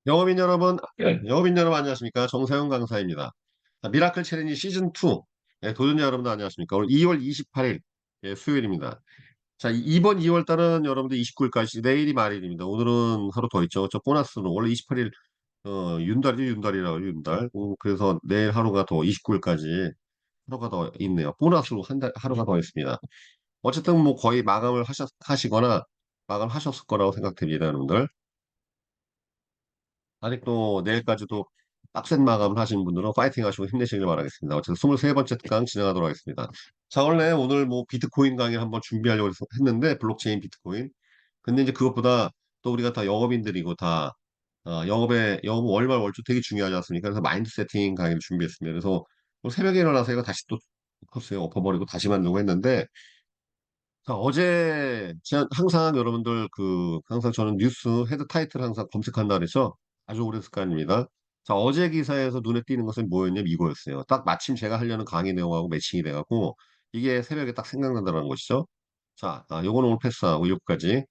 영업인 여러분 안녕하십니까? 정세영 강사입니다. 미라클 챌린지 시즌2 도전자 여러분들 안녕하십니까? 오늘 2월 28일 수요일입니다. 자, 이번 2월 달은 여러분들 29일까지 내일이 말일입니다. 오늘은 하루 더 있죠. 저 보너스로 원래 28일 윤달이죠. 윤달이라고 윤달. 그래서 내일 하루가 더 29일까지 하루가 더 있네요. 보너스로 한 달, 하루가 더 있습니다. 어쨌든 뭐 거의 마감을 하시거나 마감하셨을 거라고 생각됩니다, 여러분들. 아직도 내일까지도 빡센 마감을 하신 분들은 파이팅 하시고 힘내시길 바라겠습니다. 어쨌든 23번째 특강 진행하도록 하겠습니다. 자, 원래 오늘 뭐 비트코인 강의를 한번 준비하려고 했는데, 블록체인 비트코인. 근데 이제 그것보다 또 우리가 다 영업인들이고 다, 영업 월말 월초 되게 중요하지 않습니까? 그래서 마인드 세팅 강의를 준비했습니다. 그래서 오늘 새벽에 일어나서 이거 다시 또 컸어요. 엎어버리고 다시 만들고 했는데, 자, 어제 제가 항상 여러분들 항상 저는 뉴스 헤드 타이틀 항상 검색한다 그랬죠. 아주 오랜 습관입니다. 자, 어제 기사에서 눈에 띄는 것은 뭐였냐면 이거였어요. 딱 마침 제가 하려는 강의 내용하고 매칭이 돼갖고 이게 새벽에 딱 생각난다는 것이죠. 자, 요거는 오늘 패스하고 여기까지.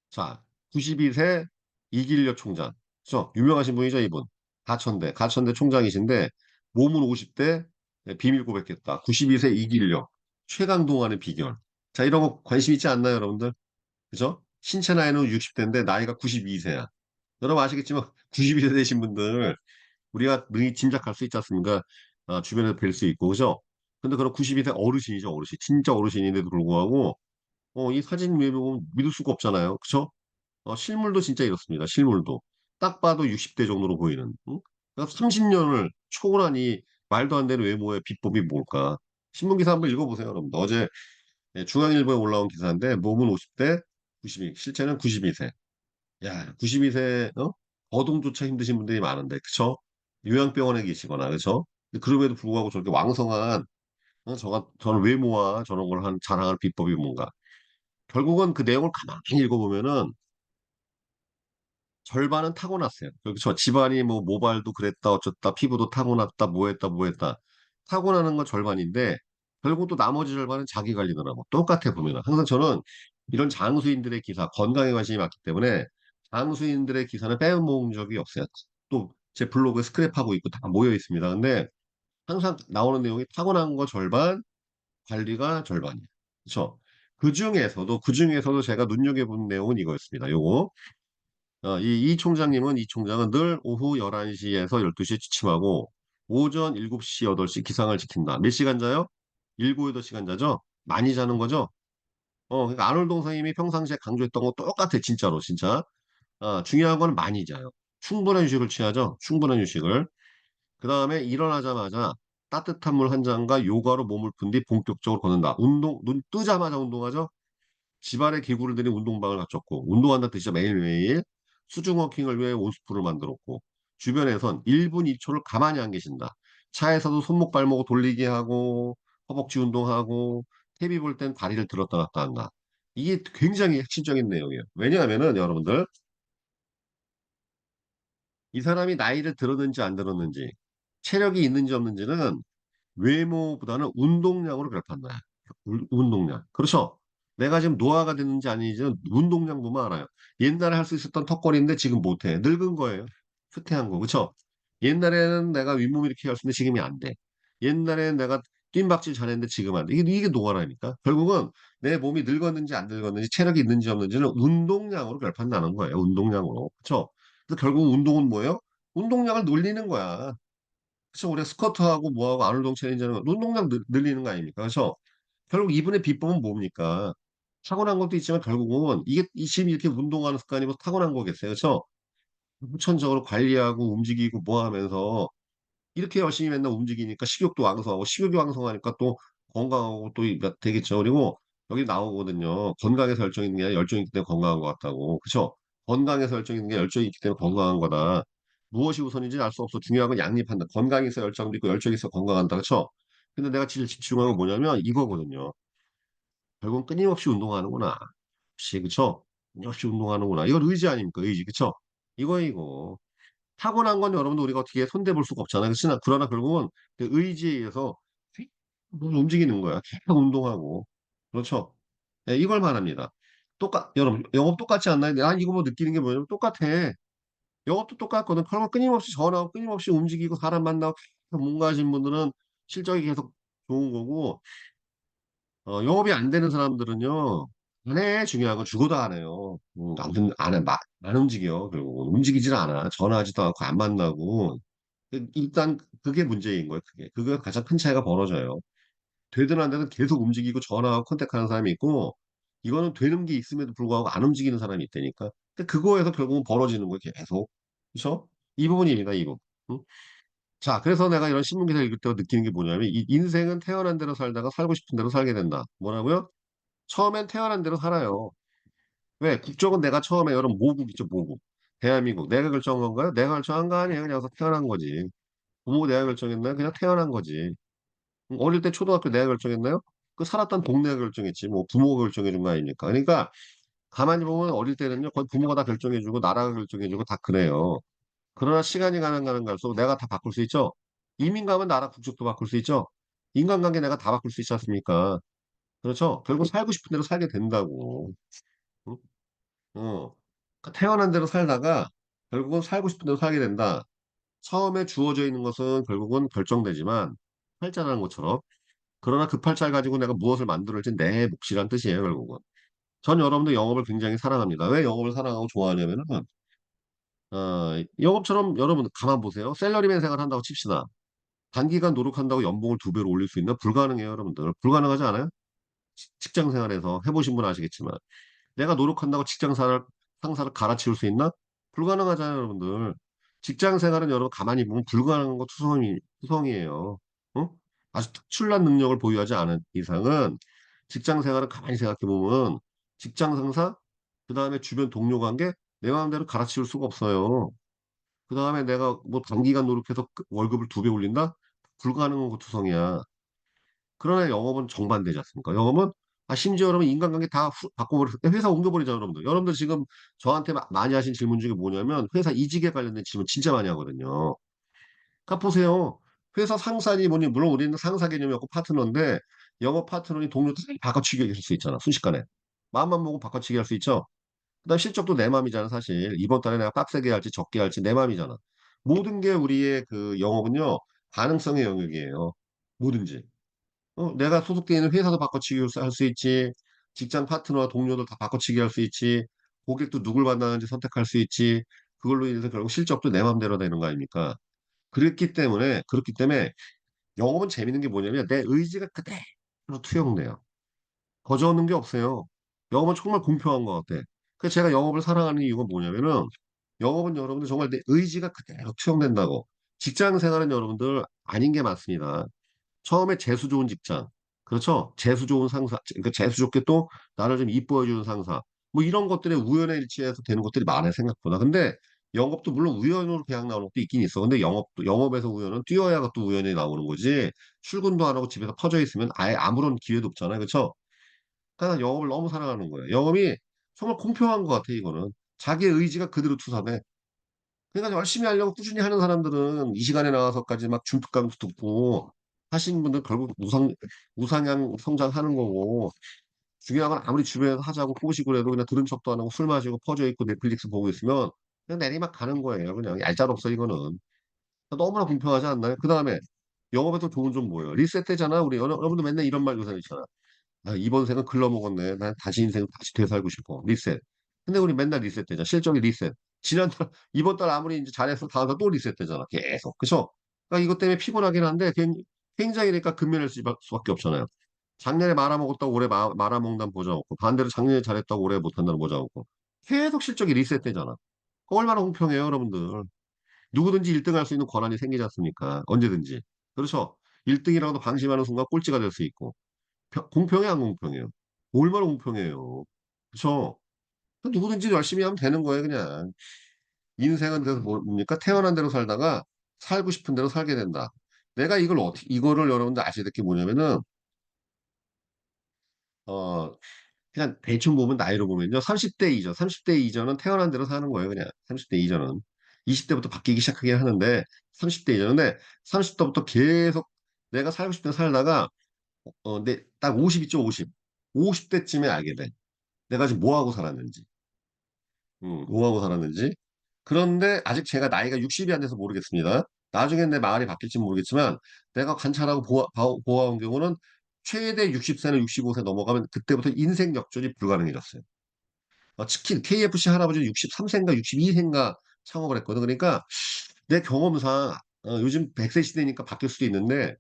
자, 92세 이길력 총장. 그죠? 유명하신 분이죠, 이분. 가천대 총장이신데 몸은 50대 비밀 고백했다. 92세 이길력. 최강동안의 비결. 자, 이런 거 관심 있지 않나요, 여러분들? 그죠? 신체 나이는 60대인데 나이가 92세야. 여러분 아시겠지만 92세 되신 분들 우리가 능히 짐작할 수 있지 않습니까? 주변에서 뵐 수 있고, 그죠? 근데 그런 92세 어르신이죠, 어르신. 진짜 어르신인데도 불구하고 이 사진 보면 믿을 수가 없잖아요. 그죠? 실물도 진짜 이렇습니다. 실물도. 딱 봐도 60대 정도로 보이는. 응? 그러니까 30년을 초월한 이 말도 안 되는 외모의 비법이 뭘까? 신문기사 한번 읽어보세요, 여러분들. 어제 중앙일보에 올라온 기사인데 몸은 50대, 92, 실제는 92세. 야, 92세, 거동조차 힘드신 분들이 많은데, 그쵸? 요양병원에 계시거나, 그쵸? 근데 그럼에도 불구하고 저렇게 왕성한, 저런 외모와 저런 걸 자랑하는 비법이 뭔가. 결국은 그 내용을 가만히 읽어보면은 절반은 타고났어요. 그렇죠. 집안이 뭐 모발도 그랬다 어쩌다 피부도 타고났다 뭐 했다. 타고나는 건 절반인데 결국 또 나머지 절반은 자기 관리더라고. 똑같아 보면은. 항상 저는 이런 장수인들의 기사, 건강에 관심이 많기 때문에 장수인들의 기사는 빼먹은 적이 없어요. 또 제 블로그에 스크랩하고 있고 다 모여 있습니다. 근데 항상 나오는 내용이 타고난 거 절반, 관리가 절반이에요. 그렇죠. 그 중에서도 제가 눈여겨본 내용은 이거였습니다. 요거. 이 총장은 늘 오후 11시에서 12시에 취침하고 오전 7시, 8시 기상을 지킨다. 몇 시간 자요? 7, 8시간 자죠? 많이 자는 거죠? 그러니까 안월동 선생님이 평상시에 강조했던 거 똑같아, 진짜로, 진짜. 중요한 건 많이 자요. 충분한 휴식을 취하죠? 충분한 휴식을. 그 다음에 일어나자마자 따뜻한 물 한 잔과 요가로 몸을 푼 뒤 본격적으로 걷는다. 눈 뜨자마자 운동하죠? 집안에 기구를 들인 운동방을 갖췄고 운동한다는 뜻이죠. 매일매일 수중 워킹을 위해 온수풀을 만들었고 주변에선 1분 2초를 가만히 안 계신다. 차에서도 손목 발목 돌리게 하고 허벅지 운동하고 TV 볼 땐 다리를 들었다 놨다 한다. 이게 굉장히 핵심적인 내용이에요. 왜냐하면은 여러분들 이 사람이 나이를 들었는지 안 들었는지 체력이 있는지 없는지는 외모보다는 운동량으로 결판나요. 운동량. 그렇죠? 내가 지금 노화가 됐는지 아닌지는 운동량 보면 알아요. 옛날에 할 수 있었던 턱걸이인데 지금 못해. 늙은 거예요. 후퇴한 거. 그렇죠? 옛날에는 내가 윗몸 이렇게 할 수 있는데 지금이 안 돼. 옛날에는 내가 뜀박질 잘했는데 지금 안 돼. 이게 노화라니까. 결국은 내 몸이 늙었는지 안 늙었는지 체력이 있는지 없는지는 운동량으로 결판나는 거예요. 운동량으로. 그렇죠? 그래서 결국 운동은 뭐예요? 운동량을 늘리는 거야. 그래서 우리가 스쿼트하고 뭐하고 아놀드 챌린지하는 거 운동량 늘리는 거 아닙니까? 그래서 결국 이분의 비법은 뭡니까? 타고난 것도 있지만 결국은 이게 지금 이렇게 운동하는 습관이 뭐 타고난 거겠어요. 그래서 후천적으로 관리하고 움직이고 뭐 하면서 이렇게 열심히 맨날 움직이니까 식욕도 왕성하고 식욕이 왕성하니까 또 건강하고 또 되겠죠. 그리고 여기 나오거든요. 건강에서 열정이 있는 게 아니라 열정이 있기 때문에 건강한 것 같다고. 그렇죠? 건강에서 열정이 있는 게 열정이 있기 때문에 건강한 거다. 무엇이 우선인지 알 수 없어. 중요한 건 양립한다. 건강이 있어 열정도 있고 열정이 있어 건강한다. 그렇죠? 근데 내가 제일 집중하는 건 뭐냐면 이거거든요. 결국은 끊임없이 운동하는구나. 역시 그쵸? 끊임없이 운동하는구나. 이건 의지 아닙니까? 의지 그쵸? 이거 타고난 건 여러분들 우리가 어떻게 손대볼 수가 없잖아요. 그러나 결국은 그 의지에 의해서 움직이는 거야. 계속 운동하고 그렇죠? 네, 이걸 말합니다. 여러분 영업 똑같지 않나요? 이거 뭐 느끼는 게 뭐냐면 똑같아. 영업도 똑같거든. 그러면 끊임없이 전화하고 끊임없이 움직이고 사람 만나고 뭔가 하신 분들은 실적이 계속 좋은 거고, 영업이 안 되는 사람들은요, 안 해. 중요한 건 죽어도 안 해요. 안 해. 안 움직여. 그리고 움직이질 않아. 전화하지도 않고 안 만나고. 일단 그게 문제인 거예요. 그게. 그게 가장 큰 차이가 벌어져요. 되든 안 되든 계속 움직이고 전화하고 컨택하는 사람이 있고, 이거는 되는 게 있음에도 불구하고 안 움직이는 사람이 있다니까. 근데 그거에서 결국은 벌어지는 거예요. 계속. 그렇죠? 이 부분입니다. 이 부분. 응? 자, 그래서 내가 이런 신문 기사 읽을 때 느끼는 게 뭐냐면, 이 인생은 태어난 대로 살다가 살고 싶은 대로 살게 된다. 뭐라고요? 처음엔 태어난 대로 살아요. 왜? 국적은 내가 처음에 여러분 모국 있죠, 모국. 대한민국. 내가 결정한 건가요? 내가 결정한 거 아니에요. 그냥 와서 태어난 거지. 부모 내가 결정했나요? 그냥 태어난 거지. 어릴 때 초등학교 내가 결정했나요? 그 살았던 동네가 결정했지. 뭐 부모가 결정해 준 거 아닙니까? 그러니까 가만히 보면 어릴 때는요, 거의 부모가 다 결정해 주고 나라가 결정해 주고 다 그래요. 그러나 시간이 가는 갈수록 내가 다 바꿀 수 있죠. 이민 가면 나라 국적도 바꿀 수 있죠. 인간관계 내가 다 바꿀 수 있지 않습니까? 그렇죠? 결국 살고 싶은 대로 살게 된다고. 응? 그러니까 태어난 대로 살다가 결국은 살고 싶은 대로 살게 된다. 처음에 주어져 있는 것은 결국은 결정되지만 팔자라는 것처럼 그러나 그 팔자를 가지고 내가 무엇을 만들어낼지 내 몫이란 뜻이에요, 결국은. 전 여러분도 영업을 굉장히 사랑합니다. 왜 영업을 사랑하고 좋아하냐면은 영업처럼 여러분 가만 보세요. 샐러리맨 생활 한다고 칩시다. 단기간 노력한다고 연봉을 두 배로 올릴 수 있나? 불가능해요, 여러분들. 불가능하지 않아요? 직장 생활에서 해보신 분 아시겠지만. 내가 노력한다고 상사를 갈아치울 수 있나? 불가능하잖아요, 여러분들. 직장 생활은 여러분 가만히 보면 불가능한 거 투성이에요. 어? 아주 특출난 능력을 보유하지 않은 이상은 직장 생활을 가만히 생각해 보면 직장 상사, 그 다음에 주변 동료 관계 내 마음대로 갈아치울 수가 없어요. 그 다음에 내가 뭐 단기간 노력해서 월급을 두 배 올린다? 불가능한 거 투성이야. 그러나 영업은 정반대지 않습니까? 영업은 심지어 여러분 인간관계 다 바꿔버렸을 때 회사 옮겨버리잖아요, 여러분들. 여러분들 지금 저한테 많이 하신 질문 중에 뭐냐면 회사 이직에 관련된 질문 진짜 많이 하거든요. 그러니까 보세요. 회사 상사니 뭐니 물론 우리는 상사 개념이 없고 파트너인데 영업 파트너니 동료 다 바꿔치기 할 수 있잖아, 순식간에. 마음만 먹고 바꿔치기 할 수 있죠. 그다음 실적도 내 맘이잖아, 사실. 이번 달에 내가 빡세게 할지 적게 할지 내 맘이잖아. 모든 게 우리의 그 영업은요, 가능성의 영역이에요. 뭐든지. 내가 소속되어 있는 회사도 바꿔치기 할 수 있지. 직장 파트너와 동료들 다 바꿔치기 할 수 있지. 고객도 누굴 만나는지 선택할 수 있지. 그걸로 인해서 결국 실적도 내 맘대로 되는 거 아닙니까? 그렇기 때문에 영업은 재밌는 게 뭐냐면 내 의지가 그대로 투영돼요. 거저 얻는 게 없어요. 영업은 정말 공평한 것 같아. 그래서 제가 영업을 사랑하는 이유가 뭐냐면은 영업은 여러분들 정말 내 의지가 그대로 투영된다고. 직장 생활은 여러분들 아닌 게 맞습니다. 처음에 재수 좋은 직장. 그렇죠? 재수 좋은 상사. 그러니까 재수 좋게 또 나를 좀 이뻐해 주는 상사. 뭐 이런 것들에 우연의 일치에서 되는 것들이 많아요, 생각보다. 근데 영업도 물론 우연으로 계약 나오는 것도 있긴 있어. 근데 영업에서 우연은 뛰어야 또 우연히 나오는 거지. 출근도 안 하고 집에서 퍼져 있으면 아예 아무런 기회도 없잖아요. 그렇죠? 그러니까 영업을 너무 사랑하는 거예요. 영업이 정말 공평한 것 같아, 이거는. 자기의 의지가 그대로 투사돼. 그러니까 열심히 하려고 꾸준히 하는 사람들은 이 시간에 나와서까지 막 중특감도 듣고 하시는 분들 결국 우상향 성장하는 거고 중요한 건 아무리 주변에서 하자고 꼬시고 그래도 그냥 들은 척도 안 하고 술 마시고 퍼져 있고 넷플릭스 보고 있으면 그냥 내리막 가는 거예요. 그냥 얄짤없어 이거는. 너무나 공평하지 않나요? 그 다음에 영업에서 좋은 점 뭐예요? 리셋되잖아. 우리 여러분도 맨날 이런 말 요새 있잖아. 이번 생은 글러먹었네. 난 다시 인생 다시 되살고 싶어. 리셋. 근데 우리 맨날 리셋되잖아. 실적이 리셋. 지난달, 이번 달 아무리 이제 잘해서 다음 달 또 리셋되잖아. 계속. 그쵸? 그러니까 이것 때문에 피곤하긴 한데 굉장히 그러니까 근면할 수밖에 없잖아요. 작년에 말아먹었다고 올해 말아먹는다는 보장 없고 반대로 작년에 잘했다고 올해 못한다는 보장 없고 계속 실적이 리셋되잖아. 얼마나 공평해요, 여러분들. 누구든지 1등 할 수 있는 권한이 생기지 않습니까? 언제든지. 그렇죠? 1등이라도 방심하는 순간 꼴찌가 될 수 있고. 공평해, 안 공평해요? 얼마나 공평해요. 그쵸? 누구든지 열심히 하면 되는 거예요, 그냥. 인생은 그래서 뭡니까? 태어난 대로 살다가 살고 싶은 대로 살게 된다. 내가 이거를 여러분들 아셔야 될 게 뭐냐면은, 어, 그냥 대충 보면 나이로 보면요. 30대 이전, 30대 이전은 태어난 대로 사는 거예요, 그냥. 30대 이전은. 20대부터 바뀌기 시작하긴 하는데, 30대 이전인데, 30대부터 계속 내가 살고 싶은 대로 살다가, 딱 50 있죠, 50. 50대쯤에 알게 돼. 내가 지금 뭐 하고 살았는지. 뭐 하고 살았는지. 그런데 아직 제가 나이가 60이 안 돼서 모르겠습니다. 나중에 내 마을이 바뀔지 모르겠지만 내가 관찰하고 보아온 경우는 최대 60세나 65세 넘어가면 그때부터 인생 역전이 불가능해졌어요. 치킨 KFC 할아버지는 63세인가 62세인가 창업을 했거든. 그러니까 내 경험상 요즘 100세 시대니까 바뀔 수도 있는데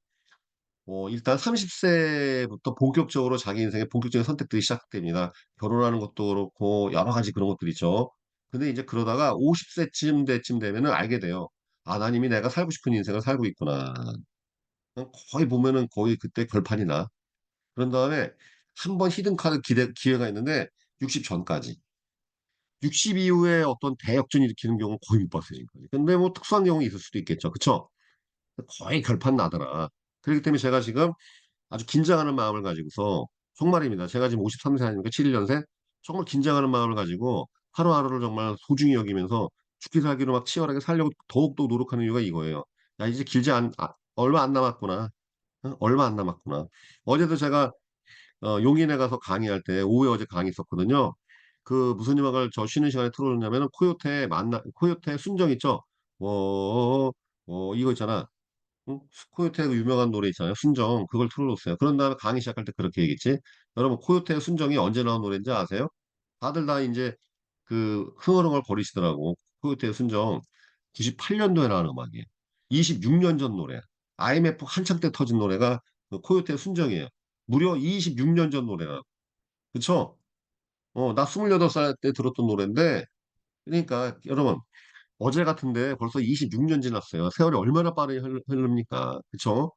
일단 30세부터 본격적으로 자기 인생의 본격적인 선택들이 시작됩니다. 결혼하는 것도 그렇고 여러 가지 그런 것들 있죠. 근데 이제 그러다가 50세쯤 되면은 알게 돼요. 아, 난 이미 내가 살고 싶은 인생을 살고 있구나. 거의 보면은 거의 그때 결판이 나. 그런 다음에 한 번 히든카드 기회가 있는데 60 전까지. 60 이후에 어떤 대역전 일으키는 경우는 거의 못 봤어요, 지금까지. 근데 뭐 특수한 경우 있을 수도 있겠죠. 그쵸? 거의 결판 나더라. 그렇기 때문에 제가 지금 아주 긴장하는 마음을 가지고서 정말입니다. 제가 지금 53세 아닙니까? 71년생? 정말 긴장하는 마음을 가지고 하루하루를 정말 소중히 여기면서 죽기 살기로 막 치열하게 살려고 더욱더 노력하는 이유가 이거예요. 야, 이제 얼마 안 남았구나. 얼마 안 남았구나. 어제도 제가 용인에 가서 강의할 때 오후에 어제 강의 있었거든요. 그 무슨 음악을 저 쉬는 시간에 틀어놓냐면은 코요태 순정 있죠? 이거 있잖아. 응? 코요태 그 유명한 노래 있잖아요. 순정. 그걸 틀어놓았어요. 그런 다음에 강의 시작할 때 그렇게 얘기했지. 여러분, 코요태 순정이 언제 나온 노래인지 아세요? 다들 다 이제 그 흥얼흥얼 거리시더라고. 코요태 순정 98년도에 나온 음악이에요. 26년 전 노래. IMF 한창 때 터진 노래가 그 코요태 순정이에요. 무려 26년 전 노래라. 그쵸? 나 28살 때 들었던 노래인데, 그러니까 여러분, 어제 같은데 벌써 26년 지났어요. 세월이 얼마나 빠르게 흐릅니까? 그쵸?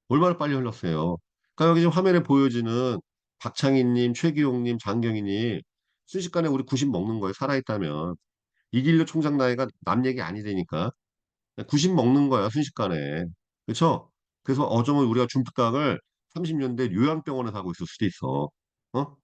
얼마나 빨리 흘렀어요. 그러니까 여기 지금 화면에 보여지는 박창희님, 최기용님, 장경희님 순식간에 우리 90 먹는 거예요. 살아있다면. 이길료 총장 나이가 남 얘기 아니되니까. 90 먹는 거야, 순식간에. 그쵸? 그래서 어쩌면 우리가 중특각을 30년대 요양병원에서 하고 있을 수도 있어. 어?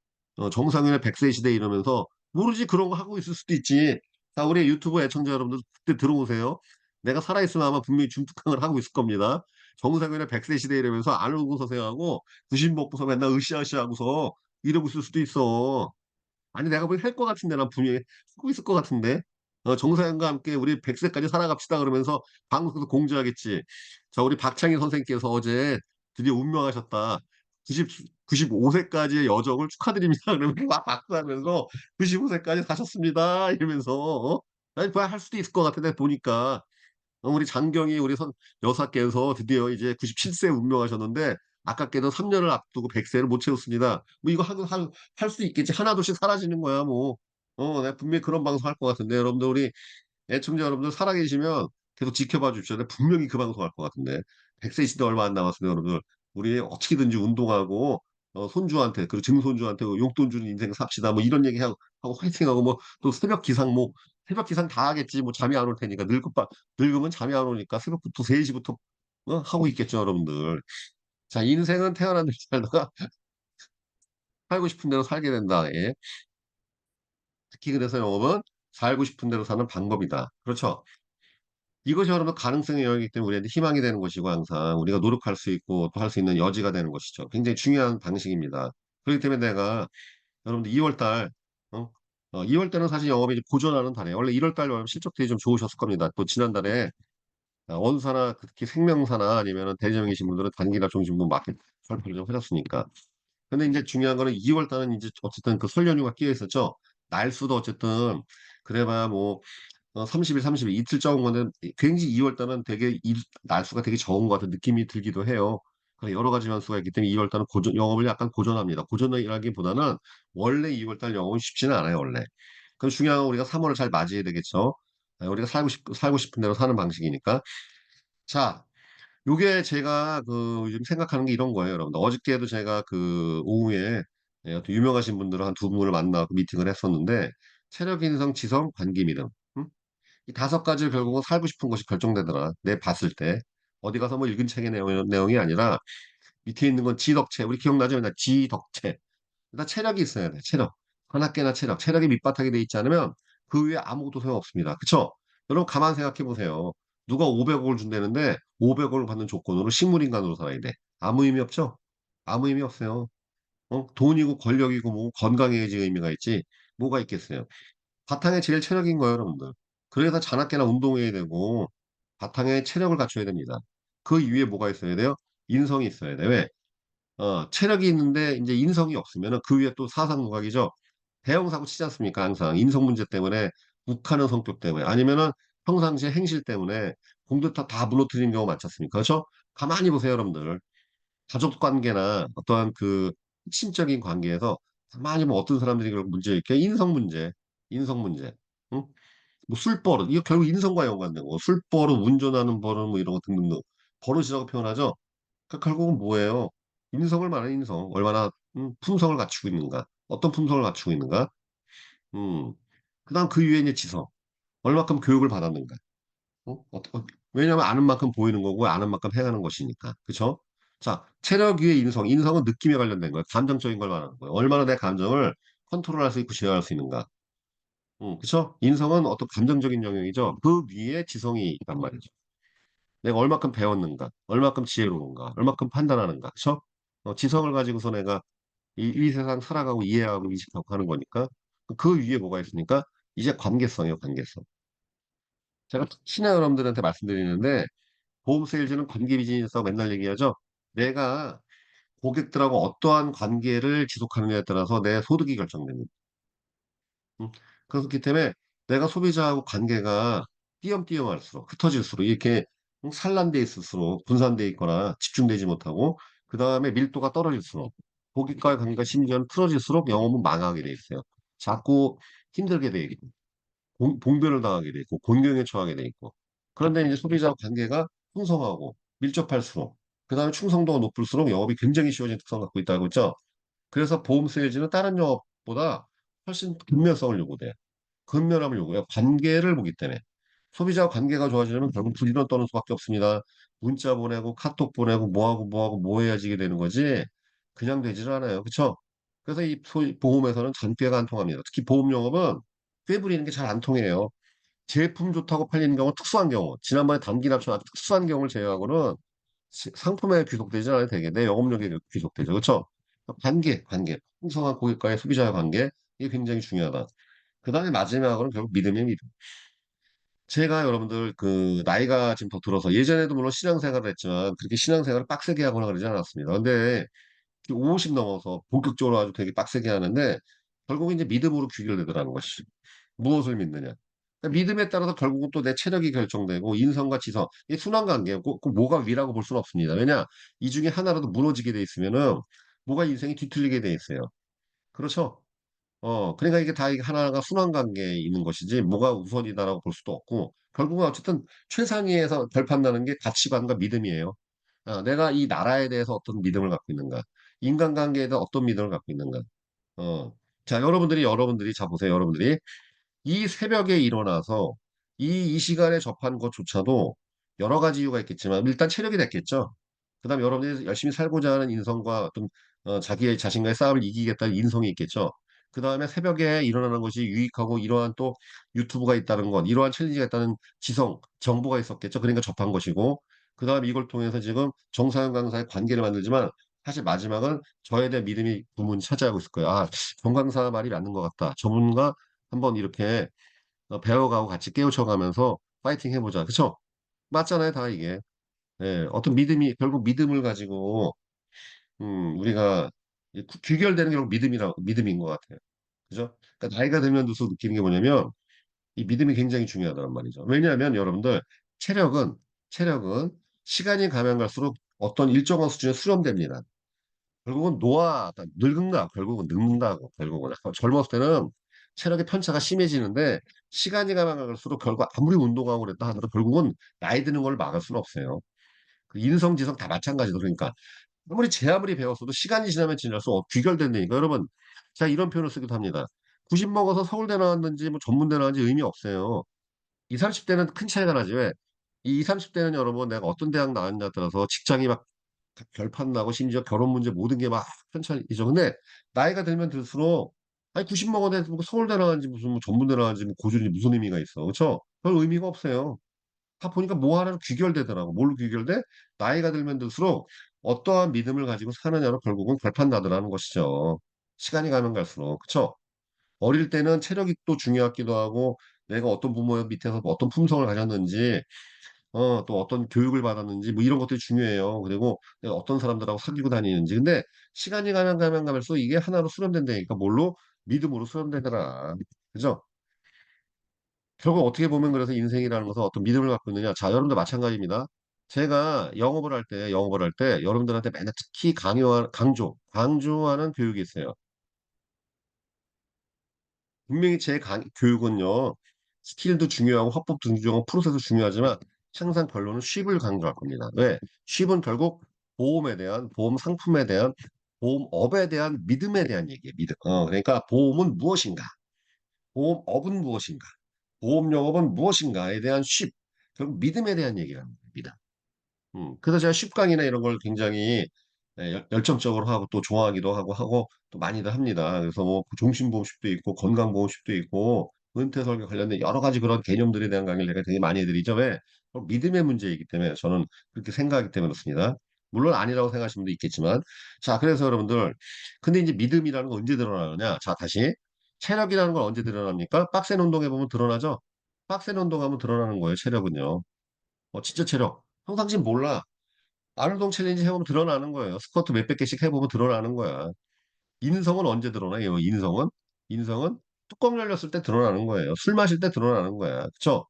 정상인의 100세 시대 이러면서 모르지 그런 거 하고 있을 수도 있지. 자, 우리 유튜브 애청자 여러분들 그때 들어오세요. 내가 살아있으면 아마 분명히 중특각을 하고 있을 겁니다. 정상인의 100세 시대 이러면서 안 울고 서세요하고 90 먹고서 맨날 으쌰으쌰 하고서 이러고 있을 수도 있어. 아니 내가 보기 할것 같은데 난 분명히 하고 있을 것 같은데 정사연과 함께 우리 100세까지 살아갑시다 그러면서 방송에서 공지하겠지. 자 우리 박창희 선생님께서 어제 드디어 운명하셨다. 90, 95세까지의 여정을 축하드립니다. 그러면 막 박수하면서 95세까지 사셨습니다. 이러면서 아니 뭐야 할 수도 있을 것 같은데 보니까 우리 장경희 우리 여사께서 드디어 이제 97세 운명하셨는데 아깝게도 3년을 앞두고 100세를 못 채웠습니다. 뭐 이거 할 수 있겠지. 하나둘씩 사라지는 거야 뭐. 내가 분명히 그런 방송 할 것 같은데 여러분들 우리 애청자 여러분들 살아계시면 계속 지켜봐 주십시오. 내가 분명히 그 방송 할 것 같은데 100세 시대 얼마 안 남았습니다 여러분들. 우리 어떻게든지 운동하고 손주한테 그리고 증손주한테 용돈 주는 인생 삽시다 뭐 이런 얘기하고 화이팅하고 뭐 또 새벽 기상 다 하겠지 뭐 잠이 안 올 테니까 늙으면 잠이 안 오니까 새벽부터 3시부터 하고 있겠죠 여러분들. 자 인생은 태어난 대로 살다가 살고 싶은 대로 살게 된다. 예. 특히 그래서 영업은 살고 싶은 대로 사는 방법이다. 그렇죠. 이것이 여러분 가능성의 영역이기 때문에 우리한테 희망이 되는 것이고 항상 우리가 노력할 수 있고 또 할 수 있는 여지가 되는 것이죠. 굉장히 중요한 방식입니다. 그렇기 때문에 내가 여러분들 2월 달 2월 달은 사실 영업이 이제 고전하는 달이에요. 원래 1월 달 실적들이 좀 좋으셨을 겁니다. 또 지난달에 원사나 특히 생명사나 아니면 대리점이신 분들은 단기나 종신분 마켓 살펴를 좀 하셨으니까. 근데 이제 중요한 거는 2월 달은 이제 어쨌든 그 설 연휴가 끼어 있었죠. 날수도 어쨌든 그래봐야 뭐 30일, 30일 이틀 적은 건데 굉장히 2월 달은 되게 날수가 되게 적은 것 같은 느낌이 들기도 해요. 여러 가지 변수가 있기 때문에 2월 달은 영업을 약간 고전합니다. 고전이라기보다는 원래 2월 달 영업은 쉽지는 않아요, 원래. 그럼 중요한 건 우리가 3월을 잘 맞이해야 되겠죠. 우리가 살고 싶은 대로 사는 방식이니까. 자, 요게 제가 그 요즘 생각하는 게 이런 거예요, 여러분들. 어저께도 제가 그 오후에 어떤 유명하신 분들을 한 두 분을 만나고 미팅을 했었는데 체력 인성, 지성, 관계 믿음. 이 5가지를 결국은 살고 싶은 것이 결정되더라. 내 봤을 때. 어디 가서 뭐 읽은 책의 내용이 아니라 밑에 있는 건 지덕체. 우리 기억나죠? 맨날 지덕체. 일단 체력이 있어야 돼. 체력. 하나깨나 체력. 체력이 밑바탕이 돼 있지 않으면 그 위에 아무것도 소용없습니다. 그쵸? 여러분 가만 생각해 보세요. 누가 500억을 준다는데 500억을 받는 조건으로 식물인간으로 살아야 돼. 아무 의미 없죠? 아무 의미 없어요. 돈이고 권력이고 뭐 건강해야지 의미가 있지. 뭐가 있겠어요? 바탕에 제일 체력인 거예요, 여러분들. 그래서 자나깨나 운동해야 되고 바탕에 체력을 갖춰야 됩니다. 그 위에 뭐가 있어야 돼요? 인성이 있어야 돼. 왜? 체력이 있는데 이제 인성이 없으면은 그 위에 또 사상무각이죠. 대형사고 치지 않습니까? 항상 인성 문제 때문에 욱하는 성격 때문에 아니면은 평상시에 행실 때문에 공들 다 무너뜨리는 경우 많지 않습니까? 그렇죠? 가만히 보세요, 여러분들. 가족 관계나 어떠한 그 핵심적인 관계에서 가만히 보면 어떤 사람들이 그런 문제 이렇게 인성 문제, 인성 문제. 응? 뭐 술버릇 이거 결국 인성과 연관된 거. 술버릇, 운전하는 버릇 뭐 이런 거 등등등. 버릇이라고 표현하죠. 그러니까 결국은 뭐예요? 인성을 말하는 인성. 얼마나 품성을 갖추고 있는가? 어떤 품성을 갖추고 있는가? 음. 그다음 그 위에 이제 지성. 얼마큼 교육을 받았는가? 왜냐하면 아는 만큼 보이는 거고 아는 만큼 행하는 것이니까. 그쵸? 자, 체력 위에 인성. 인성은 느낌에 관련된 거예요. 감정적인 걸 말하는 거예요. 얼마나 내 감정을 컨트롤할 수 있고 제어할 수 있는가. 그쵸? 인성은 어떤 감정적인 영역이죠. 그 위에 지성이 있단 말이죠. 내가 얼마큼 배웠는가, 얼마큼 지혜로운가, 얼마큼 판단하는가. 그쵸? 지성을 가지고서 내가 이 세상 살아가고 이해하고 인식하고 하는 거니까 그 위에 뭐가 있습니까? 이제 관계성이에요, 관계성. 제가 특히나 여러분들한테 말씀드리는데 보험 세일즈는 관계 비즈니스라고 맨날 얘기하죠. 내가 고객들하고 어떠한 관계를 지속하느냐에 따라서 내 소득이 결정됩니다. 음, 그렇기 때문에 내가 소비자하고 관계가 띄엄띄엄할수록 흩어질수록 이렇게 산란돼 있을수록 분산돼 있거나 집중되지 못하고 그 다음에 밀도가 떨어질수록 고객과의 관계가 심지어는 틀어질수록 영업은 망하게 돼 있어요. 자꾸 힘들게 돼 있고 봉변을 당하게 돼 있고 곤경에 처하게 돼 있고 그런데 이제 소비자 관계가 풍성하고 밀접할수록 그 다음에 충성도가 높을수록 영업이 굉장히 쉬워진 특성을 갖고 있다고 했죠. 그래서 보험 세일즈는 다른 영업보다 훨씬 근면성을 요구돼요. 근면함을 요구해요. 관계를 보기 때문에. 소비자와 관계가 좋아지려면 결국 부지런 떠는 수밖에 없습니다. 문자 보내고 카톡 보내고 뭐하고 뭐 해야지 되는 거지 그냥 되지를 않아요. 그쵸? 그래서 이 보험에서는 잔꾀가 안 통합니다. 특히 보험 영업은 꾀 부리는 게 잘 안 통해요. 제품 좋다고 팔리는 경우 특수한 경우 지난번에 단기 납품 아주 특수한 경우를 제외하고는 상품에 귀속되지 않아요. 되게 내 영업력에 귀속되죠. 그렇죠? 관계 풍성한 고객과의 소비자의 관계 이게 굉장히 중요하다. 그 다음에 마지막으로는 결국 믿음의 믿음. 제가 여러분들 그 나이가 지금 더 들어서 예전에도 물론 신앙생활을 했지만 그렇게 신앙생활을 빡세게 하거나 그러지 않았습니다. 근데 50 넘어서 본격적으로 아주 되게 빡세게 하는데 결국 이제 믿음으로 귀결되더라는 것이. 무엇을 믿느냐. 그러니까 믿음에 따라서 결국은 또 내 체력이 결정되고 인성과 지성, 이 순환관계, 그 뭐가 위라고 볼 수는 없습니다. 왜냐? 이 중에 하나라도 무너지게 돼 있으면은 뭐가 인생이 뒤틀리게 돼 있어요. 그렇죠? 그러니까 이게 다 이게 하나가 순환관계에 있는 것이지 뭐가 우선이다라고 볼 수도 없고 결국은 어쨌든 최상위에서 결판나는 게 가치관과 믿음이에요. 내가 이 나라에 대해서 어떤 믿음을 갖고 있는가, 인간관계에 대해서 어떤 믿음을 갖고 있는가. 어, 자, 여러분들이 자 보세요, 여러분들이 이 새벽에 일어나서 이 시간에 접한 것조차도 여러 가지 이유가 있겠지만 일단 체력이 됐겠죠. 그다음에 여러분들이 열심히 살고자 하는 인성과 어떤 자기의 자신과의 싸움을 이기겠다는 인성이 있겠죠. 그다음에 새벽에 일어나는 것이 유익하고 이러한 또 유튜브가 있다는 것, 이러한 챌린지가 있다는 지성, 정보가 있었겠죠. 그러니까 접한 것이고 그다음에 이걸 통해서 지금 정사연 강사의 관계를 만들지만 사실 마지막은 저에 대한 믿음이 부문 차지하고 있을 거예요. 아, 정 강사 말이 맞는 것 같다. 저분과 한번 이렇게 배워가고 같이 깨우쳐가면서 파이팅 해보자. 그쵸? 맞잖아요, 다 이게. 예, 어떤 믿음이, 결국 믿음을 가지고, 우리가 귀결되는 게 결국 믿음인 것 같아요. 그죠? 그러니까 나이가 들면 들수록 느끼는 게 뭐냐면, 이 믿음이 굉장히 중요하다는 말이죠. 왜냐하면 여러분들, 체력은, 체력은 시간이 가면 갈수록 어떤 일정한 수준에 수렴됩니다. 결국은 늙는다. 결국은 늙는다고. 결국은 젊었을 때는 체력의 편차가 심해지는데 시간이 가면 갈수록 결국 아무리 운동하고 그랬다 하더라도 결국은 나이 드는 걸 막을 수는 없어요. 그 인성지성 다 마찬가지로 그러니까 아무리 배웠어도 시간이 지나면 지날수록 귀결된다니까 여러분 제가 이런 표현을 쓰기도 합니다. 90 먹어서 서울대 나왔는지 뭐 전문대 나왔는지 의미 없어요. 20, 30대는 큰 차이가 나지 왜? 이 20, 30대는 여러분 내가 어떤 대학 나왔냐에 따라서 직장이 막 결판 나고 심지어 결혼 문제 모든 게 막 편차이죠. 근데 나이가 들면 들수록 아니 90 먹었는데 뭐 서울대 나왔는지 무슨 뭐 전문대 나왔는지 뭐 고졸인지 무슨 의미가 있어. 그렇죠? 별 의미가 없어요. 다 보니까 뭐 하나로 귀결되더라고. 뭘로 귀결돼? 나이가 들면 들수록 어떠한 믿음을 가지고 사느냐로 결국은 결판 나더라는 것이죠. 시간이 가면 갈수록. 그렇죠? 어릴 때는 체력이 또 중요하기도 하고 내가 어떤 부모 밑에서 어떤 품성을 가졌는지, 또 어떤 교육을 받았는지, 뭐 이런 것들이 중요해요. 그리고 내가 어떤 사람들하고 사귀고 다니는지. 근데 시간이 가면 가면서 이게 하나로 수렴된다니까 뭘로? 믿음으로 수렴되더라. 그죠? 결국 어떻게 보면 그래서 인생이라는 것은 어떤 믿음을 갖고 있느냐. 자, 여러분들 마찬가지입니다. 제가 영업을 할 때 여러분들한테 맨날 특히 강조하는 교육이 있어요. 분명히 교육은요, 스킬도 중요하고 화법도 중요하고 프로세스도 중요하지만 항상 결론은 쉽을 강조할 겁니다. 왜? 쉽은 결국 보험 상품에 대한, 보험업에 대한 믿음에 대한 얘기예요. 믿음. 그러니까 보험은 무엇인가? 보험업은 무엇인가? 보험 영업은 무엇인가에 대한 쉽. 결국 믿음에 대한 얘기를 합니다. 그래서 제가 쉽강이나 이런 걸 굉장히 열정적으로 하고 또 좋아하기도 하고 또 많이들 합니다. 그래서 뭐 종신보험식도 있고 건강보험식도 있고 은퇴설계 관련된 여러 가지 그런 개념들에 대한 강의를 제가 되게 많이 해드리죠. 왜? 믿음의 문제이기 때문에 저는 그렇게 생각하기 때문에 그렇습니다. 물론 아니라고 생각하시는 분도 있겠지만 자 그래서 여러분들 근데 이제 믿음이라는 건 언제 드러나느냐 자 다시 체력이라는 건 언제 드러납니까? 빡센 운동해 보면 드러나죠. 빡센 운동하면 드러나는 거예요. 체력은요. 진짜 체력. 평상시 몰라. 아놀동 챌린지 해보면 드러나는 거예요. 스쿼트 몇백 개씩 해보면 드러나는 거야. 인성은 언제 드러나요? 인성은 뚜껑 열렸을 때 드러나는 거예요. 술 마실 때 드러나는 거야. 그쵸?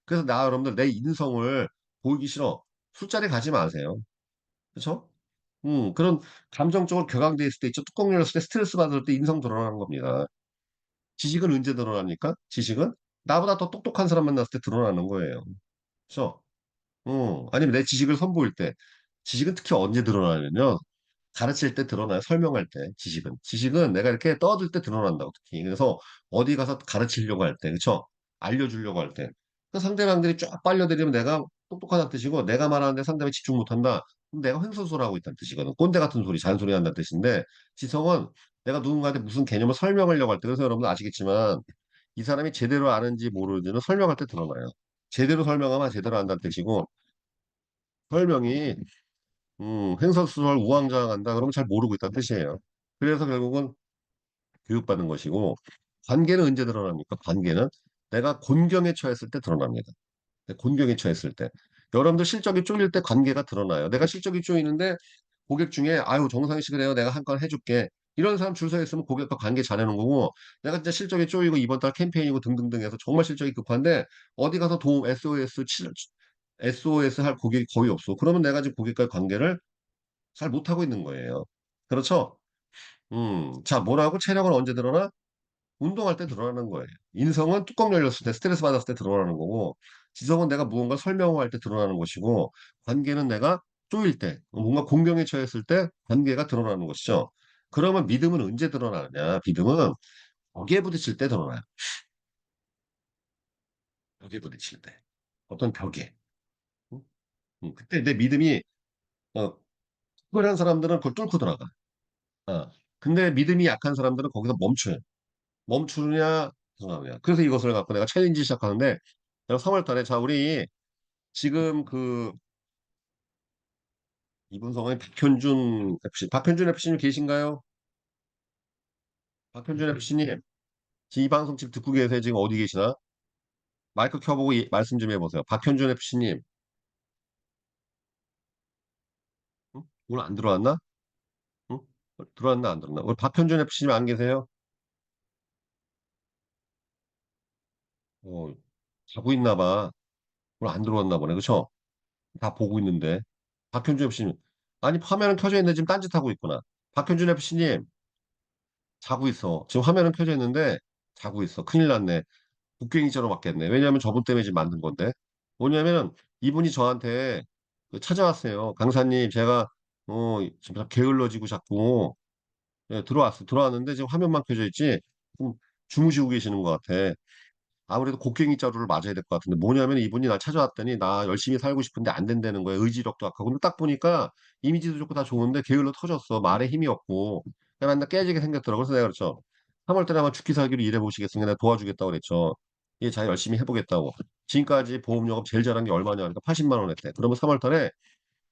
그래서 나 여러분들 내 인성을 보이기 싫어. 술자리 가지 마세요. 그쵸? 그런 감정적으로 격앙돼 있을 때 있죠. 뚜껑 열렸을 때 스트레스 받을 때 인성 드러나는 겁니다. 지식은 언제 드러납니까? 지식은 나보다 더 똑똑한 사람 만났을 때 드러나는 거예요. 그쵸? 아니면 내 지식을 선보일 때. 지식은 특히 언제 드러나냐면요. 가르칠 때 드러나요. 설명할 때 지식은. 지식은 내가 이렇게 떠들 때 드러난다고 특히. 그래서 어디 가서 가르치려고 할 때, 그쵸? 알려주려고 할 때. 그 상대방들이 쫙 빨려들이면 내가 똑똑하다는 뜻이고 내가 말하는데 상대방이 집중 못한다. 그럼 내가 횡설수설하고 있다는 뜻이거든. 꼰대 같은 소리, 잔소리 한다는 뜻인데 지성은 내가 누군가한테 무슨 개념을 설명하려고 할 때, 그래서 여러분 아시겠지만 이 사람이 제대로 아는지 모르는지는 설명할 때 드러나요. 제대로 설명하면 제대로 안다는 뜻이고 설명이 횡설수설 우왕좌왕한다 그러면 잘 모르고 있다는 뜻이에요. 그래서 결국은 교육받는 것이고 관계는 언제 드러납니까? 관계는 내가 곤경에 처했을 때 드러납니다. 곤경에 처했을 때. 여러분들 실적이 쪼일 때 관계가 드러나요. 내가 실적이 쪼이는데 고객 중에 아유 정상희 씨 그래요. 내가 한 건 해줄게. 이런 사람 줄 서 있으면 고객과 관계 잘해놓은 거고 내가 진짜 실적이 쪼이고 이번 달 캠페인이고 등등등 해서 정말 실적이 급한데 어디 가서 도움 SOS 할 고객이 거의 없어. 그러면 내가 지금 고객과의 관계를 잘 못하고 있는 거예요. 그렇죠? 자, 뭐라고? 체력은 언제 드러나? 운동할 때 드러나는 거예요. 인성은 뚜껑 열렸을 때, 스트레스 받았을 때 드러나는 거고, 지성은 내가 무언가 설명할 때 드러나는 것이고, 관계는 내가 쪼일 때, 뭔가 공경에 처했을 때 관계가 드러나는 것이죠. 그러면 믿음은 언제 드러나느냐? 믿음은 벽에 부딪힐 때 드러나요. 벽에 부딪힐 때. 어떤 벽에. 응? 그때 내 믿음이, 특별한 사람들은 그걸 뚫고 들어가. 근데 믿음이 약한 사람들은 거기서 멈춰요. 멈추느냐, 들어가느냐. 그래서 이것을 갖고 내가 챌린지 시작하는데, 내가 3월 달에, 자, 우리 지금 이분 성함이 박현준 FC. 박현준 FC님 계신가요? 박현준 FC님, 이 방송 지금 듣고 계세요? 지금 어디 계시나? 마이크 켜보고 말씀 좀 해보세요. 박현준 FC님, 응? 오늘 안 들어왔나? 응? 들어왔나, 안 들어왔나? 우리 박현준 FC님 안 계세요? 어, 자고 있나 봐. 오늘 안 들어왔나 보네. 그쵸? 다 보고 있는데. 박현준 FC님. 아니, 화면은 켜져 있는데 지금 딴짓하고 있구나. 박현준 FC님, 자고 있어. 지금 화면은 켜져 있는데 자고 있어. 큰일 났네. 북경이자로 맞겠네. 왜냐하면 저분 때문에 지금 만든 건데. 뭐냐면 이분이 저한테 찾아왔어요. 강사님, 제가 지금 게을러지고 자꾸 들어왔는데 지금 화면만 켜져 있지. 좀 주무시고 계시는 것 같아. 아무래도 곡괭이 자루를 맞아야 될 것 같은데 뭐냐면 이분이 날 찾아왔더니 나 열심히 살고 싶은데 안 된다는 거예요. 의지력도 약하고. 근데 딱 보니까 이미지도 좋고 다 좋은데 게을러 터졌어. 말에 힘이 없고. 그냥 맨날 깨지게 생겼더라고. 그래서 내가 그랬죠. 3월 달에 한번 죽기 살기로 일해보시겠으니까 내가 도와주겠다고 그랬죠. 얘 잘 열심히 해보겠다고. 지금까지 보험 영업 제일 잘한 게 얼마냐 하니까 80만 원 했대. 그러면 3월 달에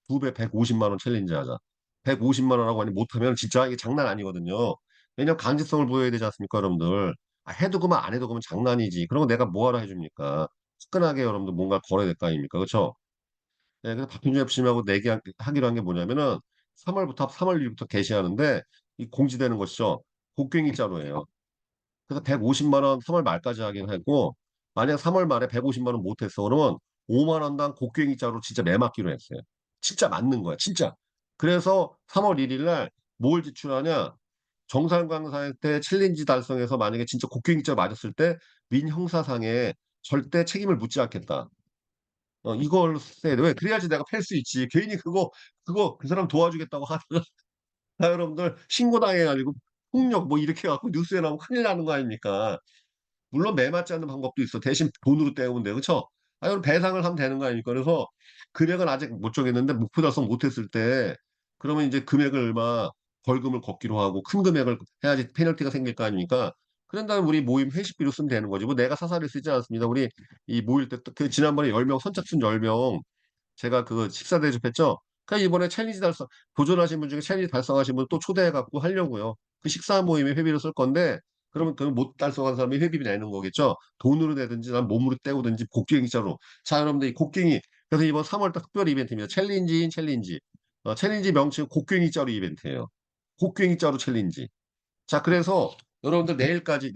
두 배 150만 원 챌린지 하자. 150만 원하고 아니 못하면 진짜 이게 장난 아니거든요. 왜냐면 강제성을 보여야 되지 않습니까, 여러분들. 해도 그만 안 해도 그만 장난이지. 그런 거 내가 뭐하러 해줍니까? 화끈하게 여러분들 뭔가 걸어야 될 거 아닙니까? 그렇죠? 네, 그래서 박준준 FC하고 하기로 한 게 뭐냐면은 3월부터 3월 1일부터 개시하는데 이 공지되는 것이죠. 곡괭이 자루예요. 그래서 150만 원 3월 말까지 하긴 했고 만약 3월 말에 150만 원 못했어 그러면 5만 원당 곡괭이 자루 진짜 매맞기로 했어요. 진짜 맞는 거야. 진짜. 그래서 3월 1일 날 뭘 지출하냐? 정상강사일 때 챌린지 달성해서 만약에 진짜 곡괭이 자루 맞았을 때 민형사상에 절대 책임을 묻지 않겠다. 이걸 써야 돼. 왜? 그래야지 내가 팔 수 있지. 괜히 그거 그 사람 도와주겠다고 하다가 여러분들 신고당해가지고 폭력 뭐 이렇게 해갖고 뉴스에 나오면 큰일 나는 거 아닙니까? 물론 매맞지 않는 방법도 있어. 대신 돈으로 때우면 돼. 그쵸? 그럼 배상을 하면 되는 거 아닙니까? 그래서 금액은 아직 못 정했는데 목표 달성 못했을 때 그러면 이제 금액을 얼마 벌금을 걷기로 하고 큰 금액을 해야지 페널티가 생길 거 아닙니까? 그런 다음에 우리 모임 회식비로 쓰면 되는 거지. 뭐 내가 사사를 쓰지 않습니다. 우리 이 모일 때 그 지난번에 10명 선착순 10명 제가 그 식사 대접했죠. 그러니까 이번에 챌린지 달성 도전하신 분 중에 챌린지 달성하신 분 또 초대해 갖고 하려고요. 그 식사 모임에 회비로 쓸 건데 그러면 그 못 달성한 사람이 회비비 내는 거겠죠. 돈으로 내든지 난 몸으로 때우든지 곡괭이자로. 자, 여러분들 이 곡괭이 그래서 이번 3월 달 특별 이벤트입니다. 챌린지인 챌린지. 챌린지 명칭은 곡괭이자루 이벤트예요. 곡괭이자루 챌린지. 자, 그래서 여러분들 내일까지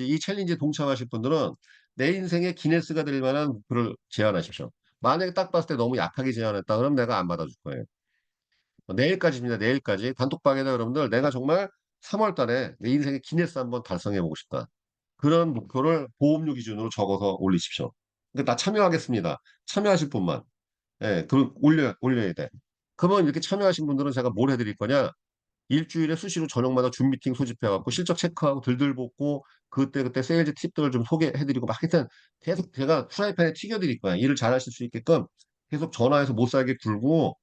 이 챌린지에 동참하실 분들은 내 인생의 기네스가 될 만한 목표를 제안하십시오. 만약에 딱 봤을 때 너무 약하게 제안했다 그러면 내가 안 받아줄 거예요. 내일까지입니다. 내일까지. 단톡방에다 여러분들 내가 정말 3월 달에 내 인생의 기네스 한번 달성해 보고 싶다. 그런 목표를 보험료 기준으로 적어서 올리십시오. 그러니까 나 참여하겠습니다. 참여하실 분만. 예, 올려야 돼. 그러면 이렇게 참여하신 분들은 제가 뭘 해드릴 거냐? 일주일에 수시로 저녁마다 줌 미팅 소집해갖고 실적 체크하고 들들 볶고 그때 세일즈 팁들을 좀 소개해드리고 막 하여튼 계속 제가 프라이팬에 튀겨드릴 거야. 일을 잘하실 수 있게끔 계속 전화해서 못 살게 굴고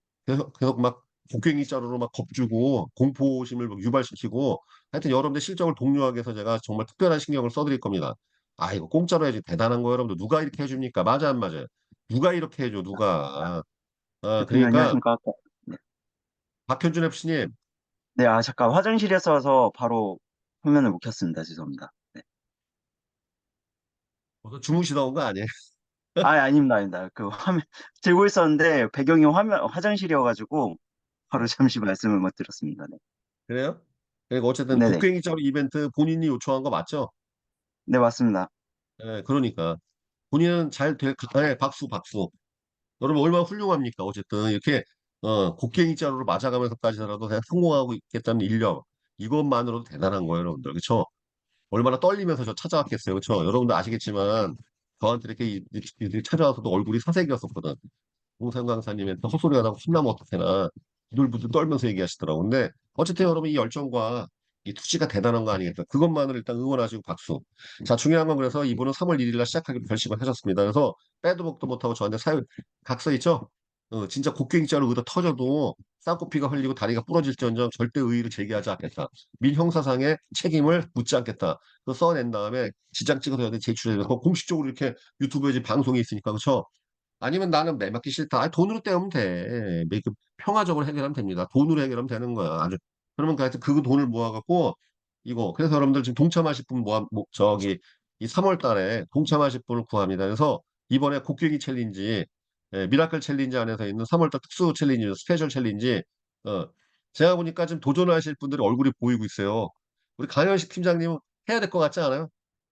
계속 막 곡괭이 자루로 막 겁주고 공포심을 막 유발시키고 하여튼 여러분들 실적을 독려하기 위해서 제가 정말 특별한 신경을 써드릴 겁니다. 아 이거 공짜로 해야지 대단한 거예요 여러분들 누가 이렇게 해줍니까? 맞아 안 맞아요? 누가 이렇게 해줘 누가 대표님 그러니까 안녕하십니까? 네. 박현준 FC님 네, 잠깐 화장실에서 와서 바로 화면을 못 켰습니다. 죄송합니다. 네. 주무시다 온 거 아니에요? 아닙니다, 아닙니다. 그 화면 들고 있었는데 배경이 화장실이어가지고 바로 잠시 말씀을 못 드렸습니다. 네. 그래요? 그리고 어쨌든 네네. 곡괭이 자루 이벤트 본인이 요청한 거 맞죠? 네, 맞습니다. 예, 그러니까 본인은 네, 박수. 여러분 얼마나 훌륭합니까? 어쨌든 이렇게 곡괭이 자루로 맞아가면서까지라도 내가 성공하고 있겠다는 인력 이것만으로도 대단한 거예요, 여러분들. 그렇죠? 얼마나 떨리면서 저 찾아왔겠어요, 그렇죠? 여러분들 아시겠지만 저한테 이렇게 찾아와서도 얼굴이 사색이었었거든. 홍삼 강사님한테 헛소리하다가 혼나면 어떡하나 부들부들 떨면서 얘기하시더라고. 근데 어쨌든 여러분 이 열정과 이 투지가 대단한 거 아니겠어요? 그것만을 일단 응원하시고 박수. 자, 중요한 건 그래서 이분은 3월 1일 날 시작하기로 결심을 하셨습니다. 그래서 빼도 먹도 못하고 저한테 각서 있죠? 진짜 곡괭이자로 의도 터져도 쌍코피가 흘리고 다리가 부러질지언정 절대 의의를 제기하지 않겠다. 민형사상의 책임을 묻지 않겠다. 그거 써낸 다음에 지장 찍어서 제출해서 공식적으로 이렇게 유튜브에 지금 방송이 있으니까 그렇죠? 아니면 나는 매 맞기 싫다. 돈으로 때우면 돼. 평화적으로 해결하면 됩니다. 돈으로 해결하면 되는 거야. 아주. 그러면 그 돈을 모아갖고 이거. 그래서 여러분들 지금 동참하실 분 저기 이 3월 달에 동참하실 분을 구합니다. 그래서 이번에 곡괭이 챌린지, 미라클 챌린지 안에서 있는 3월 달 특수 챌린지, 스페셜 챌린지, 어, 제가 보니까 지금 도전하실 분들이 얼굴이 보이고 있어요. 우리 강현식 팀장님은 해야 될 것 같지 않아요?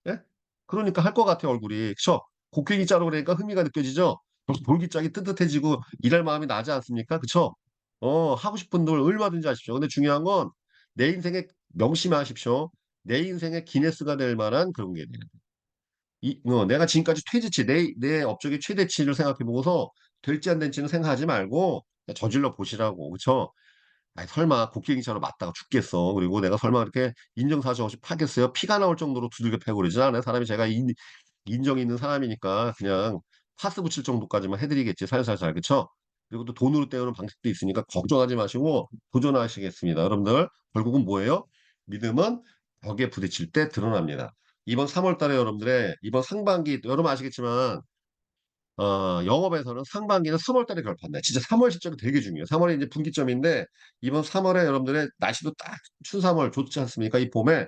예? 그러니까 할 것 같아요, 얼굴이. 그쵸? 곡괭이 자로 그러니까 흥미가 느껴지죠? 볼기짝이 뜨뜻해지고 일할 마음이 나지 않습니까? 그쵸? 하고 싶은 걸 얼마든지 하십시오. 근데 중요한 건 내 인생에 명심하십시오. 내 인생의 기네스가 될 만한 그런 게 돼요. 내가 지금까지 최대치, 내 업적의 최대치를 생각해 보고서 될지 안 될지는 생각하지 말고 그냥 저질러 보시라고. 그쵸? 아니, 설마 곡괭이처럼 맞다가 죽겠어. 그리고 내가 설마 그렇게 인정사정 없이 파겠어요? 피가 나올 정도로 두들겨 패고 그러진 않아요. 사람이 제가 인정이 있는 사람이니까 그냥 파스 붙일 정도까지만 해드리겠지. 살살살. 그쵸? 그리고 또 돈으로 때우는 방식도 있으니까 걱정하지 마시고 도전하시겠습니다. 여러분들, 결국은 뭐예요? 믿음은 벽에 부딪힐 때 드러납니다. 이번 3월 달에 여러분들의 이번 상반기, 여러분 아시겠지만 영업에서는 상반기는 3월 달에 결판돼. 진짜 3월 시점이 되게 중요해요. 3월이 이제 분기점인데 이번 3월에 여러분들의 날씨도 딱 춘 3월 좋지 않습니까? 이 봄에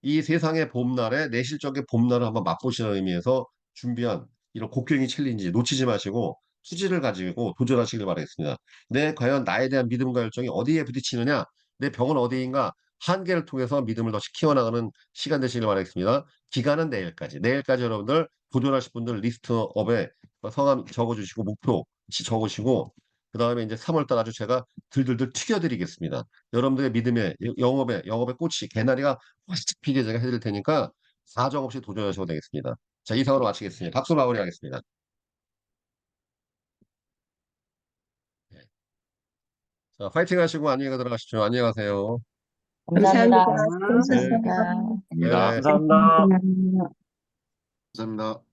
이 세상의 봄날에 내실적인 봄날을 한번 맛보시는 의미에서 준비한 이런 곡괭이 챌린지 놓치지 마시고 투지를 가지고 도전하시길 바라겠습니다. 과연 나에 대한 믿음과 열정이 어디에 부딪히느냐, 내 병은 어디인가, 한계를 통해서 믿음을 더 키워나가는 시간 되시길 바라겠습니다. 기간은 내일까지. 내일까지 여러분들 도전하실 분들 리스트업에 성함 적어주시고 목표 적으시고 그 다음에 이제 3월달 아주 제가 들들들 튀겨드리겠습니다. 여러분들의 믿음의 영업의 꽃이 개나리가 확 피게 제가 해드릴 테니까 사정없이 도전하셔도 되겠습니다. 자, 이상으로 마치겠습니다. 박수 마무리하겠습니다. 네. 자, 파이팅 하시고 안녕히 들어가십시오. 안녕히 가세요. 감사합니다. 감사합니다. 네, 수고하셨습니다. 네, 감사합니다. 감사합니다. 감사합니다.